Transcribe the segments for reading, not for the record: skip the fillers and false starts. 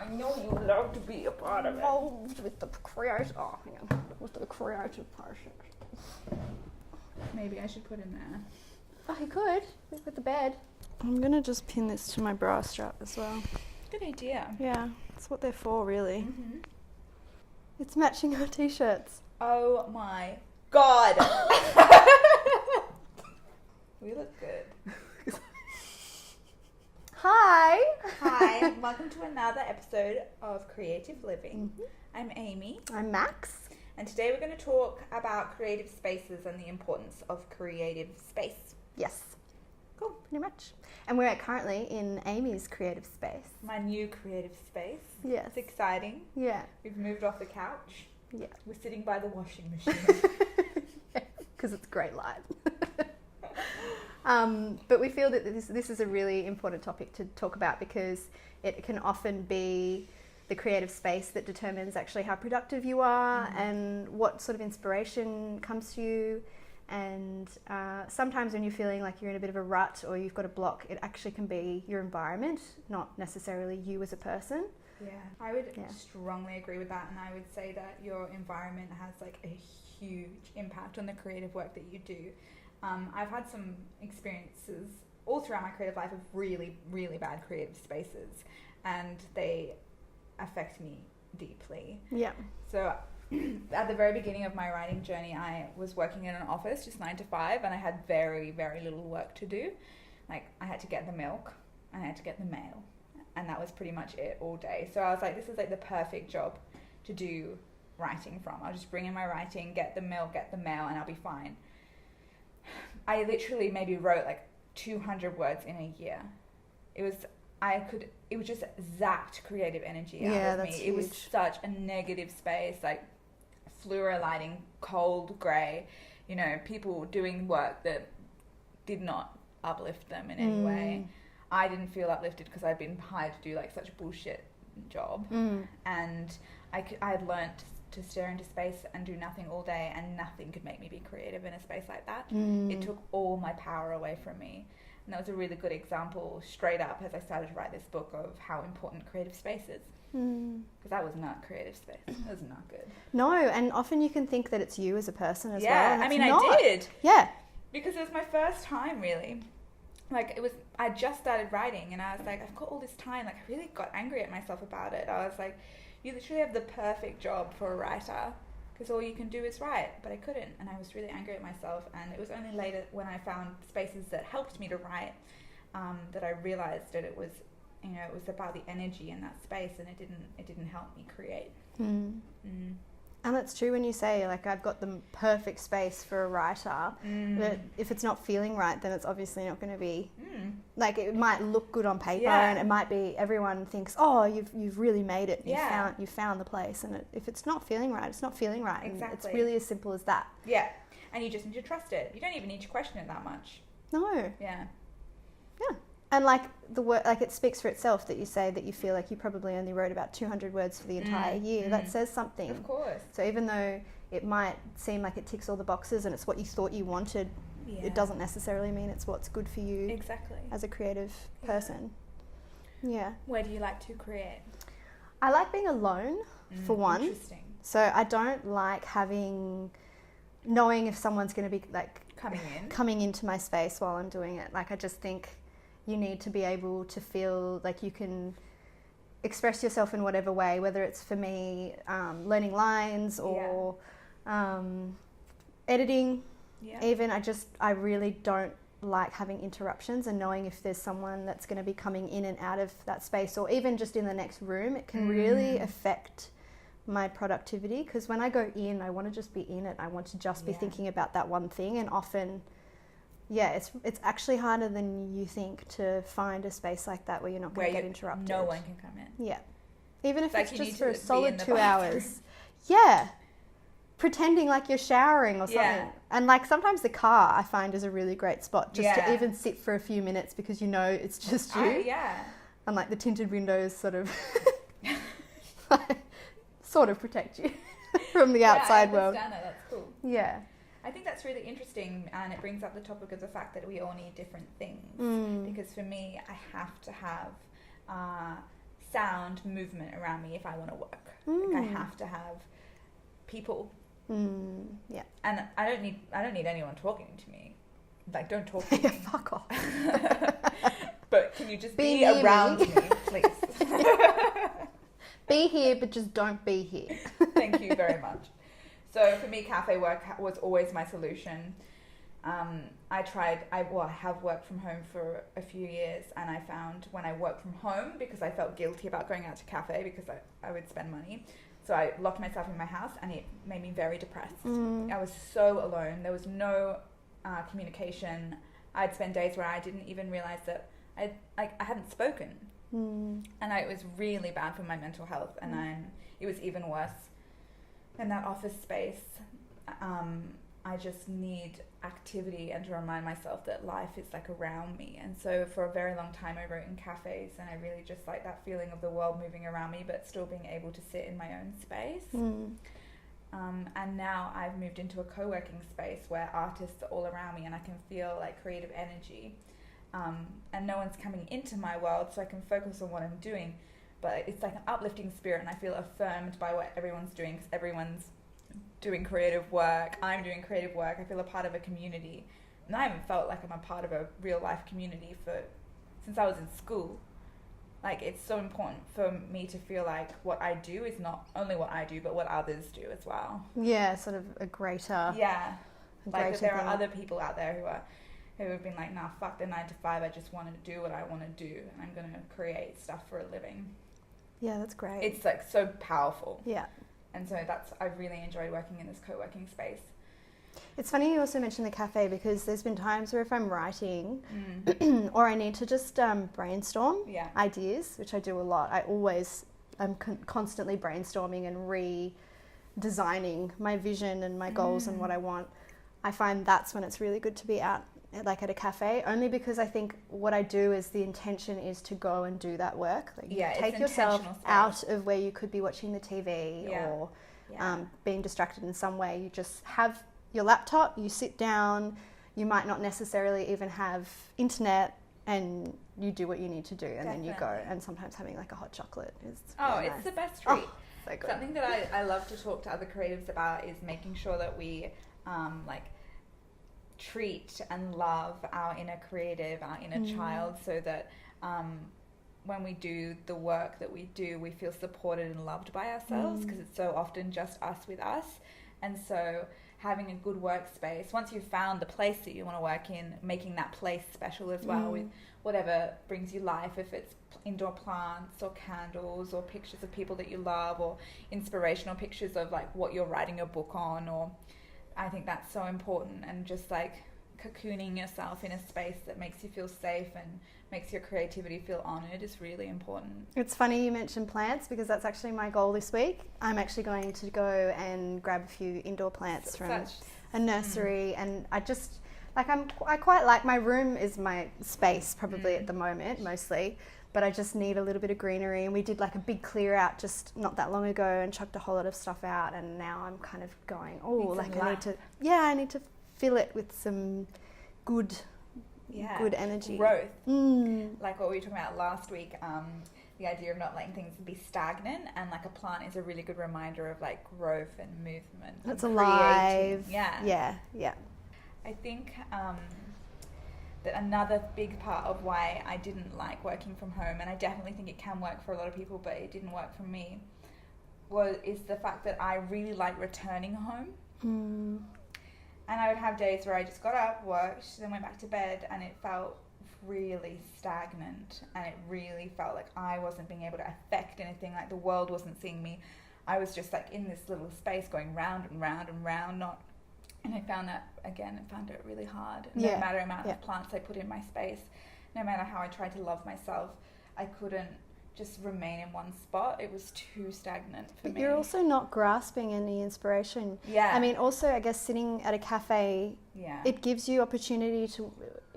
I know you would love to be a part of it. Involved with the creative, with the creative process. Maybe I should put in there. Oh, you could with the bed. I'm gonna just pin this to my bra strap as well. Good idea. Yeah, that's what they're for, really. Mm-hmm. It's matching our t-shirts. Oh my god. We look good. Hi. Hi, welcome to another episode of Creative Living. Mm-hmm. I'm Amy. I'm Max. And today we're going to talk about creative spaces and the importance of creative space. Yes. Cool. Pretty much. And we're currently in Amy's creative space. My new creative space. Yes. It's exciting. Yeah. We've moved off the couch. Yeah. We're sitting by the washing machine. Because it's great light. But we feel that this is a really important topic to talk about because it can often be the creative space that determines actually how productive you are and what sort of inspiration comes to you. And sometimes when you're feeling like you're in a bit of a rut or you've got a block, it actually can be your environment, not necessarily you as a person. Yeah, I would strongly agree with that, and I would say that your environment has like a huge impact on the creative work that you do. I've had some experiences all throughout my creative life of really, really bad creative spaces, and they affect me deeply. Yeah. So at the very beginning of my writing journey, I was working in an office just 9 to 5, and I had very, very little work to do. Like, I had to get the milk and I had to get the mail, and that was pretty much it all day. So I was like, this is like the perfect job to do writing from. I'll just bring in my writing, get the milk, get the mail, and I'll be fine. I literally maybe wrote like 200 words in a year. It was just zapped creative energy out of me. Huge. It was such a negative space, like fluoro lighting, cold grey, people doing work that did not uplift them in any way. I didn't feel uplifted because I'd been hired to do like such a bullshit job. And I had learnt to stare into space and do nothing all day, and nothing could make me be creative in a space like that. It took all my power away from me. And that was a really good example, straight up, as I started to write this book, of how important creative space is. Because that was not creative space. It was not good. No, and often you can think that it's you as a person as well. Yeah, I mean, I did. Yeah. Because it was my first time, really. Like, I just started writing, and I was like, I've got all this time. Like, I really got angry at myself about it. I was like, you literally have the perfect job for a writer, because all you can do is write. But I couldn't, and I was really angry at myself. And it was only later when I found spaces that helped me to write that I realized that it was, it was about the energy in that space, and it didn't help me create. And that's true when you say, like, I've got the perfect space for a writer, but if it's not feeling right, then it's obviously not going to be, like, it might look good on paper, and it might be, everyone thinks, oh, you've really made it, you found the place, and if it's not feeling right, it's not feeling right. Exactly. And it's really as simple as that. Yeah, and you just need to trust it. You don't even need to question it that much. No. Yeah. And like the word, like it speaks for itself that you say that you feel like you probably only wrote about 200 words for the entire year. That says something. Of course. So even though it might seem like it ticks all the boxes and it's what you thought you wanted, it doesn't necessarily mean it's what's good for you. Exactly. As a creative person. Yeah. Where do you like to create? I like being alone, for one. Interesting. So I don't like knowing if someone's going to be like coming into my space while I'm doing it. Like, I just think you need to be able to feel like you can express yourself in whatever way, whether it's, for me, learning lines or editing. Even I really don't like having interruptions, and knowing if there's someone that's going to be coming in and out of that space, or even just in the next room, it can really affect my productivity. Because when I go in, I want to just be in it. I want to just be thinking about that one thing, and often it's actually harder than you think to find a space like that where you're not going to get interrupted. No one can come in. Yeah. Even if like it's just for a solid 2 bathroom. hours. Yeah. Pretending like you're showering or something. Yeah. And like sometimes the car, I find, is a really great spot just to even sit for a few minutes, because you know it's just you. And like the tinted windows sort of protect you from the outside world. I understand that. That's cool. Yeah. I think that's really interesting, and it brings up the topic of the fact that we all need different things. Because for me, I have to have sound, movement around me if I want to work. Like I have to have people. Yeah. And I don't need anyone talking to me. Like, don't talk to me. Fuck off. But can you just be around me, please? Be here, but just don't be here. Thank you very much. So for me, cafe work was always my solution. I have worked from home for a few years, and I found when I worked from home, because I felt guilty about going out to cafe because I would spend money. So I locked myself in my house, and it made me very depressed. I was so alone. There was no communication. I'd spend days where I didn't even realize that I hadn't spoken. And it was really bad for my mental health. And it was even worse in that office space. I just need activity and to remind myself that life is like around me. And so for a very long time I wrote in cafes, and I really just like that feeling of the world moving around me but still being able to sit in my own space. And now I've moved into a co-working space where artists are all around me, and I can feel like creative energy, and no one's coming into my world, so I can focus on what I'm doing. But it's like an uplifting spirit, and I feel affirmed by what everyone's doing, because everyone's doing creative work. I'm doing creative work. I feel a part of a community, and I haven't felt like I'm a part of a real life community since I was in school. Like, it's so important for me to feel like what I do is not only what I do, but what others do as well. Yeah, sort of a greater. Yeah, like that there thing. are other people out there who have been like, nah, fuck the 9 to 5. I just want to do what I want to do, and I'm gonna create stuff for a living. Yeah, that's great. It's like so powerful. Yeah. And so I've really enjoyed working in this co-working space. It's funny you also mentioned the cafe, because there's been times where if I'm writing or I need to just brainstorm ideas, which I do a lot, I'm constantly brainstorming and redesigning my vision and my goals and what I want. I find that's when it's really good to be out like at a cafe, only because I think what I do is the intention is to go and do that work. Like you take yourself out of where you could be watching the TV or being distracted in some way. You just have your laptop, you sit down, you might not necessarily even have internet, and you do what you need to do, and then you go. And sometimes having like a hot chocolate is really nice. The best treat. So good. Something that I love to talk to other creatives about is making sure that we treat and love our inner creative, our inner child, so that when we do the work that we do, we feel supported and loved by ourselves, because it's so often just us with us. And so having a good workspace, once you've found the place that you want to work in, making that place special as well with whatever brings you life, if it's indoor plants or candles or pictures of people that you love or inspirational pictures of like what you're writing a book on, or I think that's so important. And just like cocooning yourself in a space that makes you feel safe and makes your creativity feel honoured is really important. It's funny you mentioned plants, because that's actually my goal this week. I'm actually going to go and grab a few indoor plants from a nursery, and I just I quite like, my room is my space probably at the moment mostly, but I just need a little bit of greenery, and we did like a big clear out just not that long ago and chucked a whole lot of stuff out, and now I'm kind of going, I need to fill it with some good energy. Growth. Like what we were talking about last week, the idea of not letting things be stagnant, and like a plant is a really good reminder of like growth and movement. It's alive. Yeah. I think that another big part of why I didn't like working from home, and I definitely think it can work for a lot of people, but it didn't work for me, is the fact that I really like returning home. And I would have days where I just got up, worked, then went back to bed, and it felt really stagnant, and it really felt like I wasn't being able to affect anything, like the world wasn't seeing me. I was just like in this little space going round and round and round, and I found it really hard. No matter the amount of plants I put in my space, no matter how I tried to love myself, I couldn't just remain in one spot. It was too stagnant for me. You're also not grasping any inspiration. I mean, also I guess sitting at a cafe, it gives you opportunity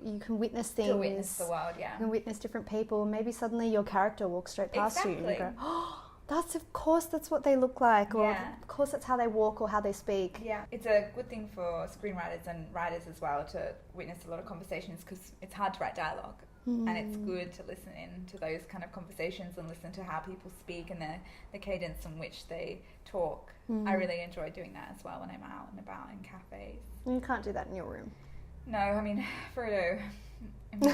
you can witness things. To witness the world, You can witness different people. Maybe suddenly your character walks straight past you and you go, oh, that's what they look like, or of course that's how they walk or how they speak. It's a good thing for screenwriters and writers as well to witness a lot of conversations, because it's hard to write dialogue. And it's good to listen in to those kind of conversations and listen to how people speak and the cadence in which they talk. I really enjoy doing that as well when I'm out and about in cafes. You can't do that in your room. No, I mean, Frodo,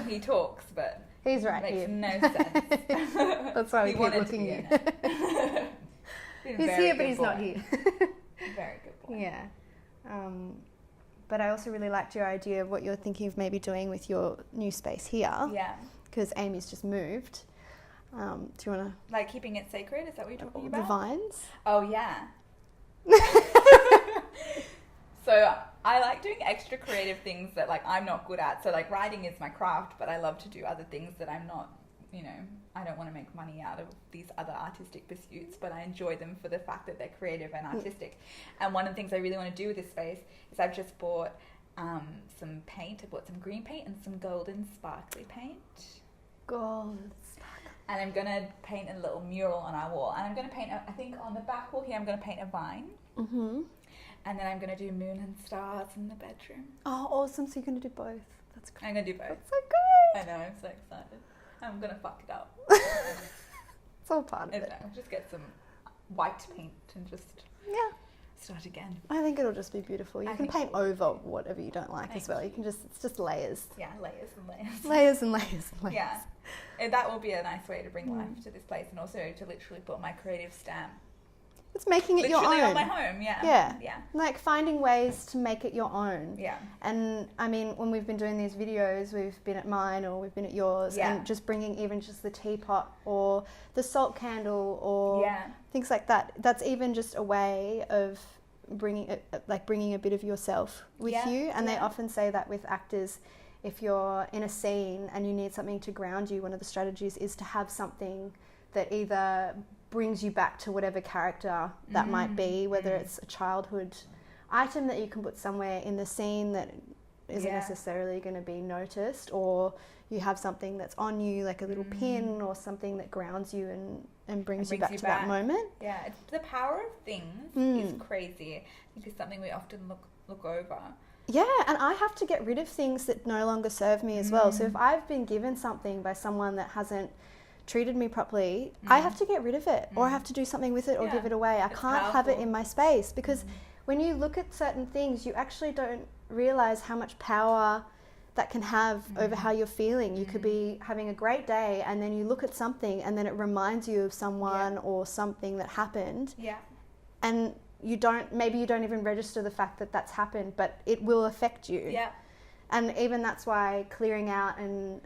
he talks, but he's right it makes here. no sense. That's why we keep looking at you. He's here, but he's not here. Very good point. Yeah. But I also really liked your idea of what you're thinking of maybe doing with your new space here. Yeah. Because Amy's just moved. Do you want to... Like keeping it sacred? Is that what you're talking about? The vines? Oh, yeah. So I like doing extra creative things that like I'm not good at. So like writing is my craft, but I love to do other things that I'm not, I don't want to make money out of these other artistic pursuits, but I enjoy them for the fact that they're creative and artistic. And one of the things I really want to do with this space is I've just bought some paint. I bought some green paint and some golden sparkly paint. Gold. And I'm going to paint a little mural on our wall. And I'm going to paint, I think on the back wall here, I'm going to paint a vine. Mm-hmm. And then I'm going to do moon and stars in the bedroom. Oh, awesome. So you're going to do both. That's great. I'm going to do both. That's so good. I know, I'm so excited. I'm going to fuck it up. It's all part of it. I'll just get some white paint and just start again. I think it'll just be beautiful. You can paint over whatever you don't like as well. You can it's just layers. Yeah, layers and layers. Layers and layers and layers. Yeah. And that will be a nice way to bring life to this place and also to literally put my creative stamp. It's making it literally your own. on my home, yeah. Yeah. Yeah. Like finding ways to make it your own. Yeah. And I mean, when we've been doing these videos, we've been at mine or we've been at yours and just bringing even just the teapot or the salt candle or things like that. That's even just a way of bringing a bit of yourself with you. And they often say that with actors, if you're in a scene and you need something to ground you, one of the strategies is to have something that either brings you back to whatever character that might be, whether it's a childhood item that you can put somewhere in the scene that isn't necessarily going to be noticed, or you have something that's on you, like a little pin or something that grounds you and brings you back to that moment. Yeah, it's the power of things is crazy. I think it's something we often look over. Yeah, and I have to get rid of things that no longer serve me as well. So if I've been given something by someone that hasn't treated me properly, I have to get rid of it or I have to do something with it or give it away. I can't have it in my space because when you look at certain things, you actually don't realize how much power that can have over how you're feeling. You could be having a great day and then you look at something and then it reminds you of someone or something that happened. Yeah. And maybe you don't even register the fact that that's happened, but it will affect you. Yeah. And even that's why clearing out and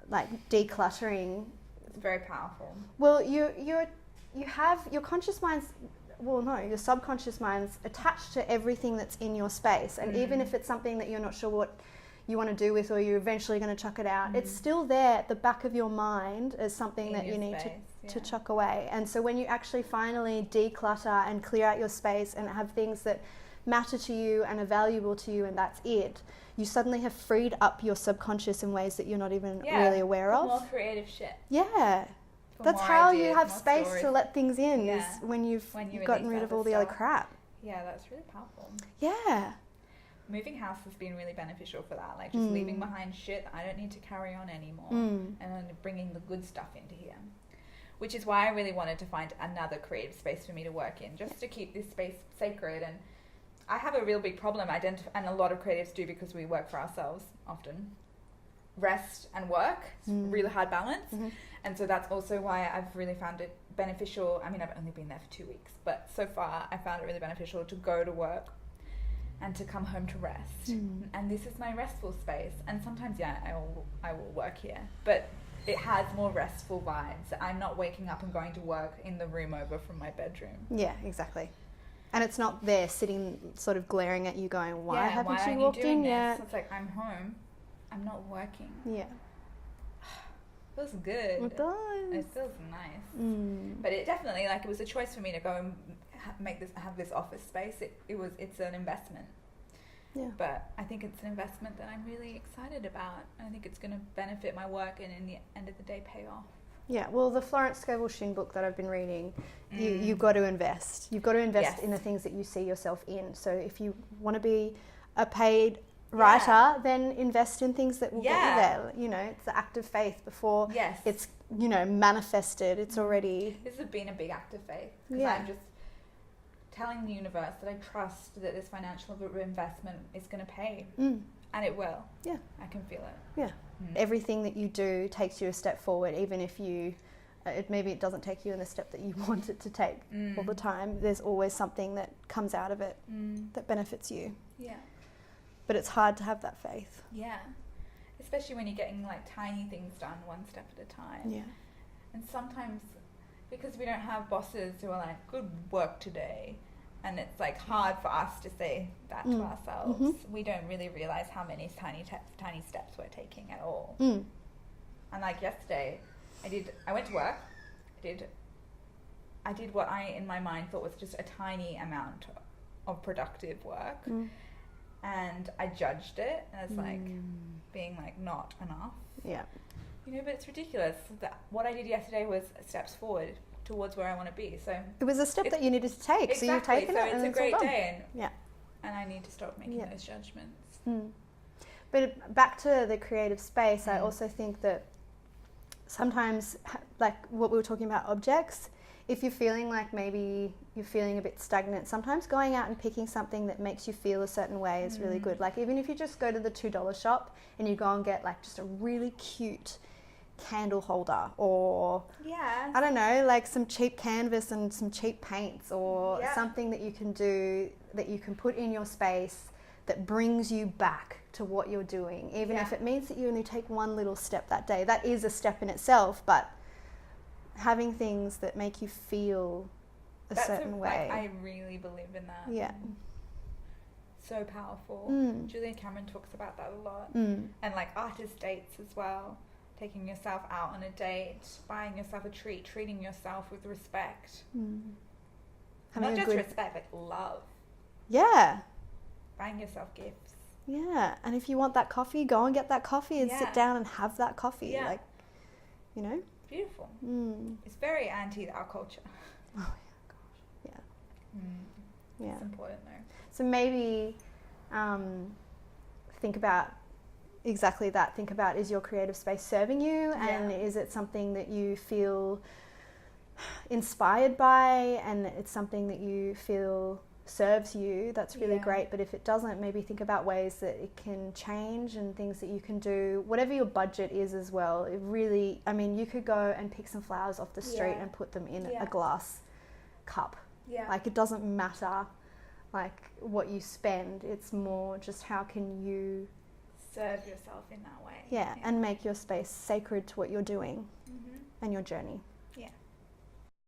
like decluttering, it's very powerful. Well, you have your conscious mind's, well, no, your subconscious mind's attached to everything that's in your space. And even if it's something that you're not sure what you want to do with or you're eventually going to chuck it out, it's still there at the back of your mind as something that you need to chuck away. And so when you actually finally declutter and clear out your space and have things that matter to you and are valuable to you and that's it, you suddenly have freed up your subconscious in ways that you're not even really aware of. More creative shit. Yeah. That's how ideas, you have space to let things in, is when you've gotten rid of all the other crap. Yeah, that's really powerful. Yeah. Moving house has been really beneficial for that. Like just leaving behind shit I don't need to carry on anymore and then bringing the good stuff into here. Which is why I really wanted to find another creative space for me to work in, just to keep this space sacred. And I have a real big problem, and a lot of creatives do because we work for ourselves often. Rest and work, it's a really hard balance. And so that's also why I've really found it beneficial. I mean, I've only been there for 2 weeks, but so far I found it really beneficial to go to work and to come home to rest. And this is my restful space. And sometimes, I will work here, but it has more restful vibes. I'm not waking up and going to work in the room over from my bedroom. Yeah, exactly. And it's not there sitting sort of glaring at you going, why haven't you walked in yet? It's like, I'm home. I'm not working. Yeah. Feels good. It does. It feels nice. But it definitely, like, it was a choice for me to go and have this office space. It's an investment. Yeah. But I think it's an investment that I'm really excited about. I think it's going to benefit my work and in the end of the day pay off. Yeah, well, the Florence Scovel Shinn book that I've been reading, you've got to invest. You've got to invest in the things that you see yourself in. So if you want to be a paid writer, then invest in things that will get you Yeah. there. You know, it's the act of faith before Yes. it's, you know, manifested. It's already... This has been a big act of faith. Because Yeah. I'm just telling the universe that I trust that this financial investment is going to pay. Mm. And it will. Yeah. I can feel it. Yeah. Everything that you do takes you a step forward, even if you... maybe it doesn't take you in the step that you want it to take all the time. There's always something that comes out of it that benefits you. Yeah. But it's hard to have that faith. Yeah. Especially when you're getting like tiny things done one step at a time. Yeah. And sometimes because we don't have bosses who are like, good work today, and it's like hard for us to say that to ourselves, we don't really realize how many tiny steps we're taking at all. And like yesterday, I went to work, I did what I in my mind thought was just a tiny amount of productive work, and I judged it as like being like not enough. Yeah. You know, but it's ridiculous that what I did yesterday was steps forward towards where I want to be. So it was a step that you needed to take. Exactly. So you've taken it, it's and a great all done. day, Yeah. and I need to stop making those judgments. But back to the creative space, I also think that sometimes, like what we were talking about, objects, if you're feeling like maybe you're feeling a bit stagnant, sometimes going out and picking something that makes you feel a certain way is really good. Like even if you just go to the $2 shop and you go and get like just a really cute candle holder, or I don't know, like some cheap canvas and some cheap paints, or something that you can do that you can put in your space that brings you back to what you're doing, even if it means that you only take one little step that day. That is a step in itself, but having things that make you feel a certain way. I really believe in that. Yeah. So powerful. Julia Cameron talks about that a lot. And like artist dates as well. Taking yourself out on a date, buying yourself a treat, treating yourself with respect. Not just respect, like love. Yeah. Buying yourself gifts. Yeah. And if you want that coffee, go and get that coffee and sit down and have that coffee. Yeah. Like, you know? Beautiful. It's very anti our culture. Oh, yeah, gosh. Yeah. It's important though. So maybe think about exactly that. Think about, is your creative space serving you? And is it something that you feel inspired by, and it's something that you feel serves you? That's really great. But if it doesn't, maybe think about ways that it can change and things that you can do, whatever your budget is as well. It really, I mean, you could go and pick some flowers off the street and put them in a glass cup. Like it doesn't matter like what you spend, it's more just how can you serve yourself in that way. And make your space sacred to what you're doing and your journey. Yeah.